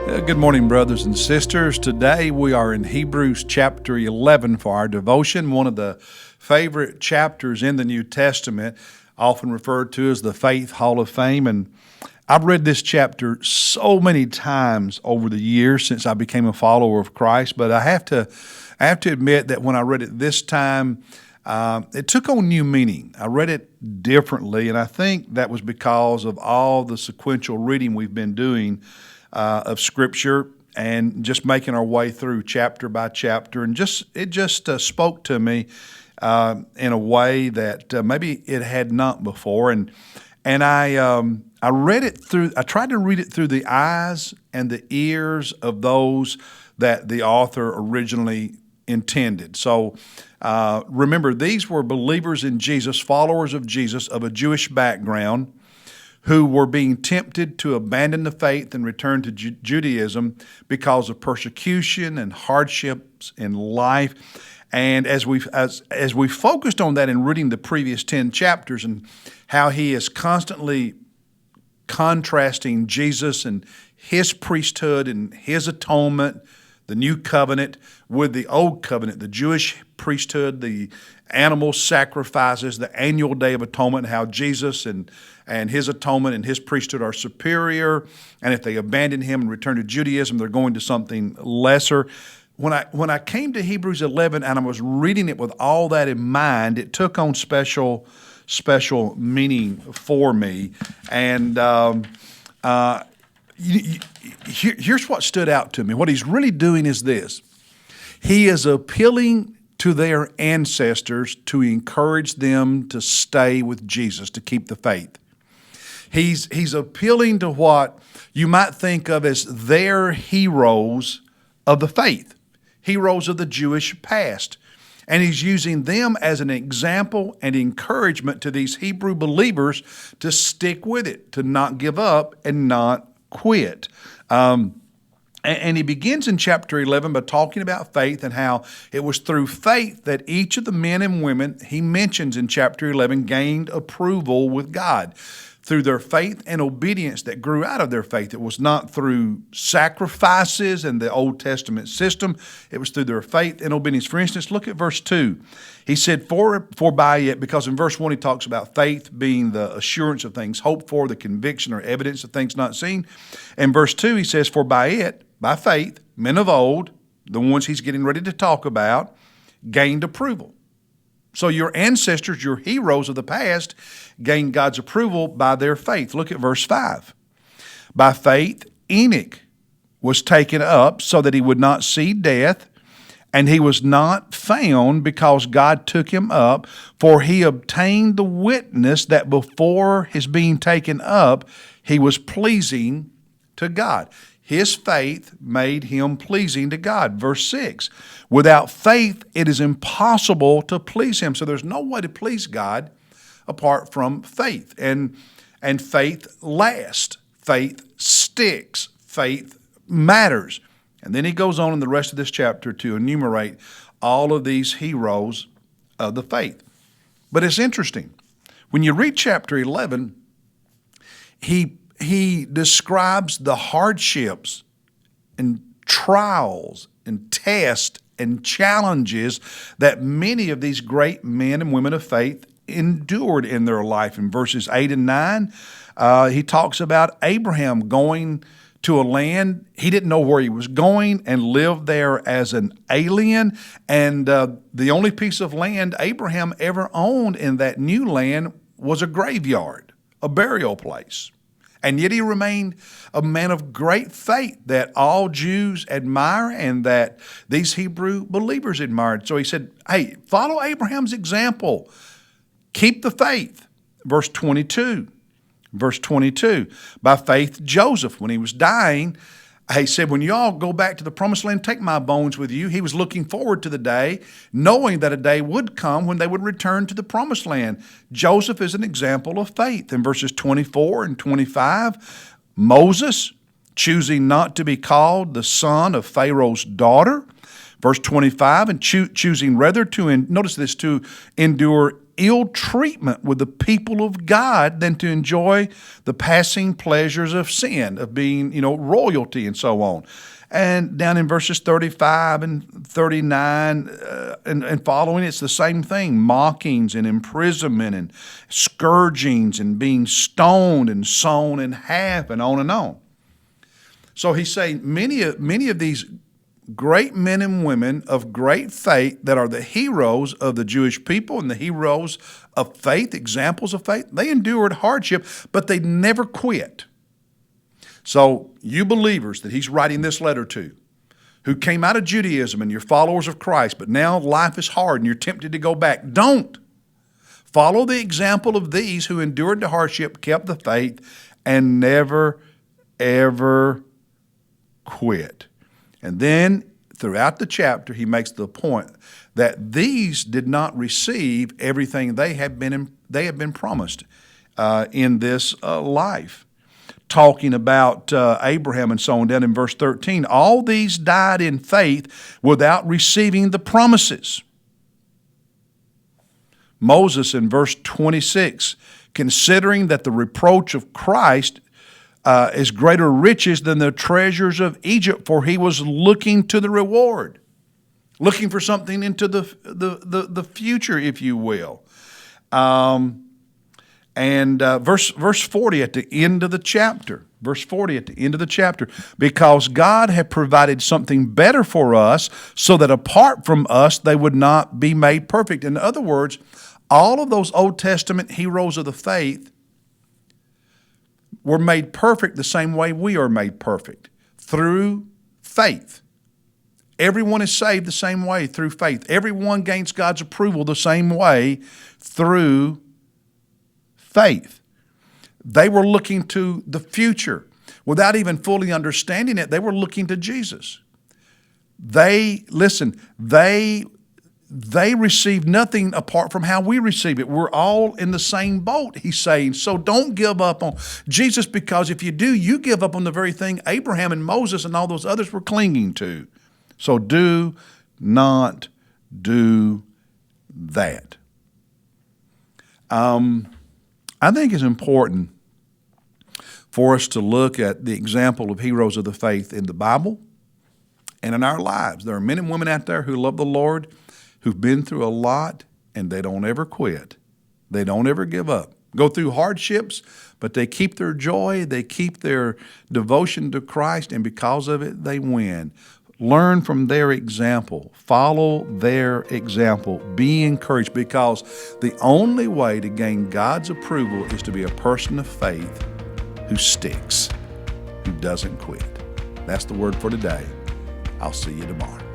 Good morning, brothers and sisters. Today we are in Hebrews chapter 11 for our devotion, one of the favorite chapters in the New Testament, often referred to as the Faith Hall of Fame. And I've read this chapter so many times over the years since I became a follower of Christ, but I have to admit that when I read it this time, it took on new meaning. I read it differently, and I think that was because of all the sequential reading we've been doing of Scripture and just making our way through chapter by chapter, and it just spoke to me in a way that maybe it had not before, and I read it through. I tried to read it through the eyes and the ears of those that the author originally intended. So remember, these were believers in Jesus, followers of Jesus, of a Jewish background, who were being tempted to abandon the faith and return to Judaism because of persecution and hardships in life. And as we focused on that in reading the previous 10 chapters and how he is constantly contrasting Jesus and his priesthood and his atonement, the new covenant, with the old covenant, the Jewish priesthood, the animal sacrifices, the annual day of atonement, how Jesus and his atonement and his priesthood are superior, and if they abandon him and return to Judaism, they're going to something lesser. When I came to Hebrews 11 and I was reading it with all that in mind, it took on special meaning for me. And here's what stood out to me. What he's really doing is this. He is appealing to their ancestors to encourage them to stay with Jesus, to keep the faith. He's appealing to what you might think of as their heroes of the faith, heroes of the Jewish past. And he's using them as an example and encouragement to these Hebrew believers to stick with it, to not give up and not quit. And he begins in chapter 11 by talking about faith and how it was through faith that each of the men and women he mentions in chapter 11 gained approval with God. Through their faith and obedience that grew out of their faith. It was not through sacrifices and the Old Testament system. It was through their faith and obedience. For instance, look at verse 2. He said, for by it, because in verse 1 he talks about faith being the assurance of things hoped for, the conviction or evidence of things not seen. In verse 2 he says, for by it, by faith, men of old, the ones he's getting ready to talk about, gained approval. So your ancestors, your heroes of the past, gained God's approval by their faith. Look at verse 5. By faith, Enoch was taken up so that he would not see death, and he was not found because God took him up, for he obtained the witness that before his being taken up, he was pleasing to God. His faith made him pleasing to God. Verse 6, without faith, it is impossible to please him. So there's no way to please God apart from faith. And faith lasts. Faith sticks. Faith matters. And then he goes on in the rest of this chapter to enumerate all of these heroes of the faith. But it's interesting. When you read chapter 11, he describes the hardships and trials and tests and challenges that many of these great men and women of faith endured in their life. In verses 8 and 9, he talks about Abraham going to a land he didn't know where he was going and lived there as an alien. And the only piece of land Abraham ever owned in that new land was a graveyard, a burial place. And yet he remained a man of great faith that all Jews admire and that these Hebrew believers admired. So he said, hey, follow Abraham's example. Keep the faith. Verse 22. By faith, Joseph, when he was dying, he said, when you all go back to the promised land, take my bones with you. He was looking forward to the day, knowing that a day would come when they would return to the promised land. Joseph is an example of faith. In verses 24 and 25, Moses, choosing not to be called the son of Pharaoh's daughter. Verse 25, and choosing rather to, notice this, to endure ill treatment with the people of God than to enjoy the passing pleasures of sin, of being, royalty and so on. And down in verses 35 and 39 and following, it's the same thing. Mockings and imprisonment and scourgings and being stoned and sawn in half and on and on. So he's saying many of these great men and women of great faith that are the heroes of the Jewish people and the heroes of faith, examples of faith, they endured hardship, but they never quit. So you believers that he's writing this letter to, who came out of Judaism and you're followers of Christ, but now life is hard and you're tempted to go back, don't. Follow the example of these who endured the hardship, kept the faith, and never, ever quit. And then throughout the chapter, he makes the point that these did not receive everything they have been promised in this life. Talking about Abraham and so on down in verse 13. All these died in faith without receiving the promises. Moses in verse 26, considering that the reproach of Christ is greater riches than the treasures of Egypt, for he was looking to the reward, looking for something into the future, if you will. Verse 40 at the end of the chapter. Verse 40 at the end of the chapter. Because God had provided something better for us, so that apart from us they would not be made perfect. In other words, all of those Old Testament heroes of the faith were made perfect the same way we are made perfect, through faith. Everyone is saved the same way, through faith. Everyone gains God's approval the same way, through faith. They were looking to the future. Without even fully understanding it, they were looking to Jesus. They received nothing apart from how we receive it. We're all in the same boat, he's saying. So don't give up on Jesus, because if you do, you give up on the very thing Abraham and Moses and all those others were clinging to. So do not do that. I think it's important for us to look at the example of heroes of the faith in the Bible and in our lives. There are men and women out there who love the Lord, who've been through a lot, and they don't ever quit. They don't ever give up. Go through hardships, but they keep their joy, they keep their devotion to Christ, and because of it, they win. Learn from their example. Follow their example. Be encouraged, because the only way to gain God's approval is to be a person of faith who sticks, who doesn't quit. That's the word for today. I'll see you tomorrow.